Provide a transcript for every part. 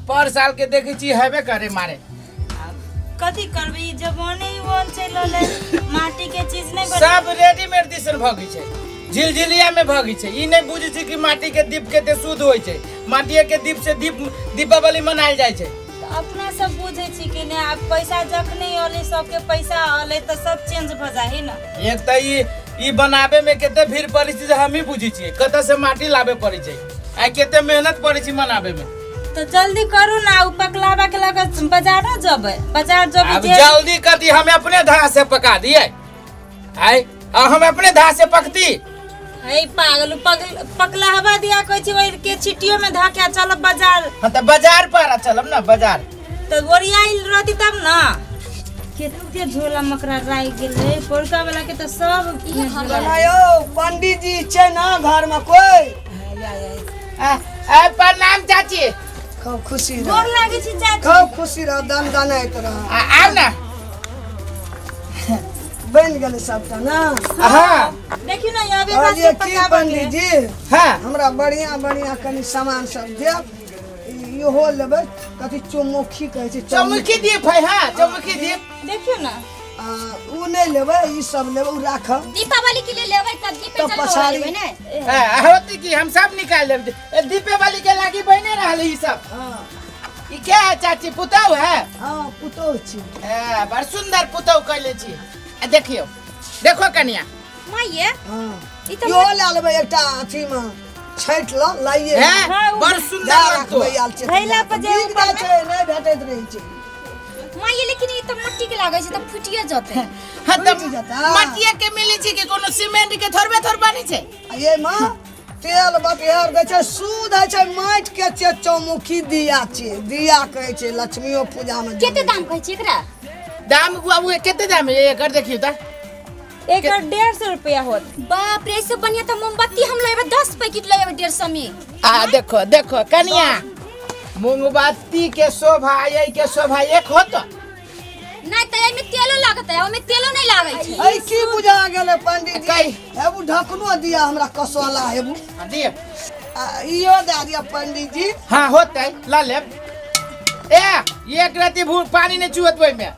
पर साल के देखे छी हेबे करे मारे कथी करबी जमाने वन चलल माटी के चीज नहीं सब रेडीमेड दिसन भगी छै झिलझिलिया में भगी छै ई नहीं बुझै छै कि माटी के दीप केते शुद्ध होय छै माटिए के दीप से दीपावली मनायल जाय छै अपना सब बुझे छी कि ने अब पैसा जखने अले सबके पैसा अले तो सब चेंज भ जाए है ना एक त ई बनाबे में केते भीड़ पड़ी छै हम ही बुझै छियै कत से माटी लाबे पड़ी छै आ केते मेहनत पड़ी छै बनाबे में तो जल्दी करू ना उ पकलावा के लगा बाजार न जबे बाजार जबे अब जल्दी कर दी हम अपने धा से पका दिए आय हम अपने धा से पकती ए पागल पकला हवा दिया कहै छी ओइ के छिटियो में धा के चल बाजार हां त बाजार पर चलब ना बाजार तो गोरियाइल रहती तब ना केते झोला मकरा राइ गेलै पोरका वाला के तो सब यौ पंडित जी छै ना घर में कोई आ प्रणाम चाची खूब खुशी रह गोर लागे छी चाची खूब खुशी रह दान दनाइत रह आओ ना बन गेलै सबटा ना हां देखियो ना आबे और बात ये की पकाबे पंडित जी हां हमरा बढ़िया बढ़िया कनी सामान सब देब इहो लेबै कथि चौमुखी कहै छै चौमुखी दीप है हां चौमुखी दीप देखियो ना उ नहीं लेबै ई सब लेबै उ राखब दीपावली के लिए लेबै तब दीपे चलबै ने हां होती कि हम सब निकाल लेब दीपावली के लागी बने रहले ई सब हां ई क्या है चाची पुतौ है हां पुतौ छी बड़ सुंदर पुतौ कइले छी देखियो देखो कन्या माये हां ई तो यो ला लेबै एकटा अथी में छैट ल लाइए है बड़ सुंदर लगतो भैला पर जे ऊपर छै नहीं भेटैत रहै छै माये लेकिन ई तो मट्टी के लागै छै त फुटिए जते हां त मटिया के मिली छी कि कोनो सीमेंट के थोड़बे बनी छै ये मां तेल बटियार दै छै सूद है छै माट के छै चौमुखी दिया छै दिया कहै छै लक्ष्मीओ पूजा में केते दाम कहै छी एकरा दाम बाबू केते दाम है एकर देखियो त एकर 150 रुपया होत बाप रे से बढ़िया त मोमबत्ती हम लेबै 10 पैकेट लेबै 150 में देखो देखो कन्या मोमबत्ती के शोभा ये के शोभा एक होत नहीं त एमे तेलो लागत है ओमे तेलो नहीं लागै छै ऐ की बुझा गेलै पंडित कई जी हेबू ढकनो दिया हमरा कसवाला हेबू दिए इयो दे दिया पंडित जी हां होतै ला लेब एक राती पानी ने चुहत ओइ में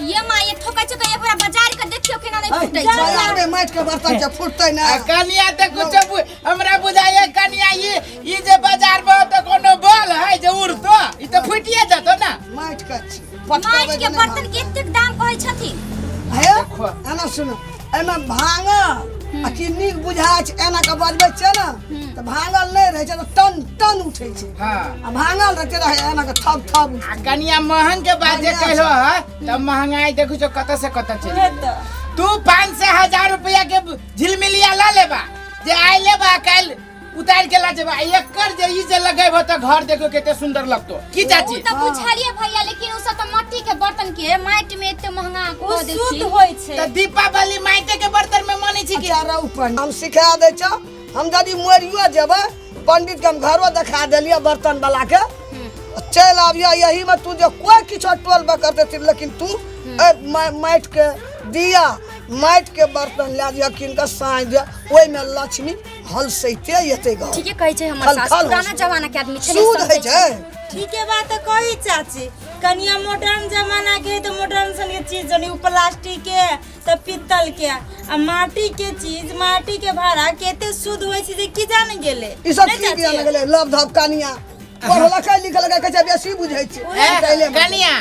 ये माये ठोकै छै कहीं पूरा बाजार के देखियो केना नहीं फुटै छै बाजारे माट के बर्तन से फुटतै ना कन्या त कुछ हमरा बुझाए कन्या ई जे बाजार में त कोनो बल है जे उड़तो ई त फुटिए जतो ना माट के छी माइट के बर्तन केते दाम कहै छथिन हे एना सुनो एमे भांग आ कि नीक बुझाय छै एना के बजबै छै ना त भांगल नहीं रहे छै त टन टन उठै छै हां आ भांगल रहते रहे एना के थप थप कन्या महंग के बात जे कहलो है त महंगाई देखु जो कत से कत चली तू 500,000 रुपया के झिलमिलिया ला लेबा जे आइ लेबा काल उतार के ला जेबा एकर जे ई जे लगेबो त घर देखो केते सुंदर लगतो की चाची त बुझलिए भैया लेकिन उ सब त मट्टी के बर्तन के माइट में एते महंगा को दै छी शुद्ध होय छै त दीपावली माइटे के बर्तन में माने छी कि चारा ऊपर हम सिखा दे छ हम जदी मोरियो जेबे पंडित के हम घरो दिखा देलिए बर्तन वाला के चल आबिया यही में तू जो कोई किछो टोल बकरते थी लेकिन तू माइट के दिया माइट के बर्तन ला दिया किन का साँझ दिया ओइ में लक्ष्मी हलसैते येते ग ठीक है कहै छै हमर सास पुराना जमाना के आदमी छले सूद है छै ठीक है बात कही चाची कनिया मॉडर्न जमाना के तो मॉडर्न सन के चीज जनी प्लास्टिक के तो पीतल के आ माटी के चीज माटी के भाड़ा केते शुद्ध होय छै जे की जान गेले ई सब की जान गेले लव धप कनिया पढ़लका लिखलका कहै छै बेसी बुझै छै कनिया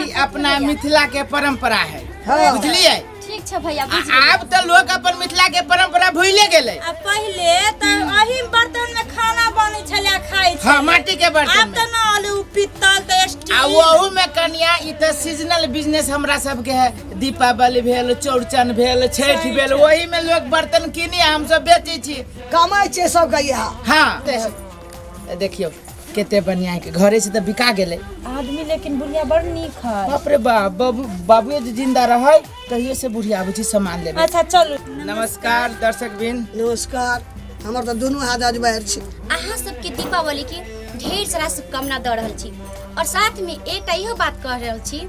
ई अपना मिथिला के परंपरा है बुझलिए ठीक छै भैया अब तो लोग अपन मिथिला के परंपरा भूले गेले आ पहले त अही बर्तन में खाना बनै छले खाइ छै हां माटी के बर्तन अब त न आलू पीतल त स्टील आ वहु में कन्या ई त सीजनल बिजनेस हमरा सब के है दीपावली भेल चौरचन भेल छठ भेल वही में लोग बर्तन किनी हम सब बेचै छी कमाई छै सब के यहाँ हां देखियो केते बढ़िया के घरे से त बिका गेले आदमी लेकिन बुढ़िया बड़ नीक है बाप रे बाबू जे जिंदा रहे कहियो से बुढ़िया बुझी सामान लेबे अच्छा चलू नमस्कार दर्शक बिन नमस्कार हमर त दुनू हाथ अजबार छी अहाँ सबके दीपावली के ढेर सारा शुभकामना द रहल छी और साथ में एक इहो बात कह रहल छी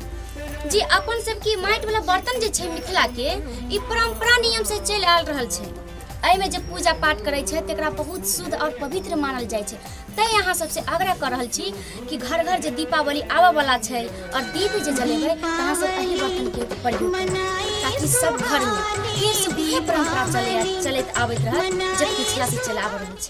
जे अपन सबके माइट वाला बर्तन जे छै मिथिला के ई परंपरा नियम से चलि आल रहल छै एमे जे पूजा पाठ करै छै तेकरा बहुत शुद्ध और पवित्र मानल जाइ छै तैं यहाँ सबसे आग्रह कर रहल छी कि घर घर जे दीपावली आबऽ वाला छै और दीप जे जलेबै तहाँ सब एही बर्तन के प्रयोग करू ताकि सब घर में फिर से वही परंपरा चलैत आबैत रहत जे पिछला से चला आबि रहल छै।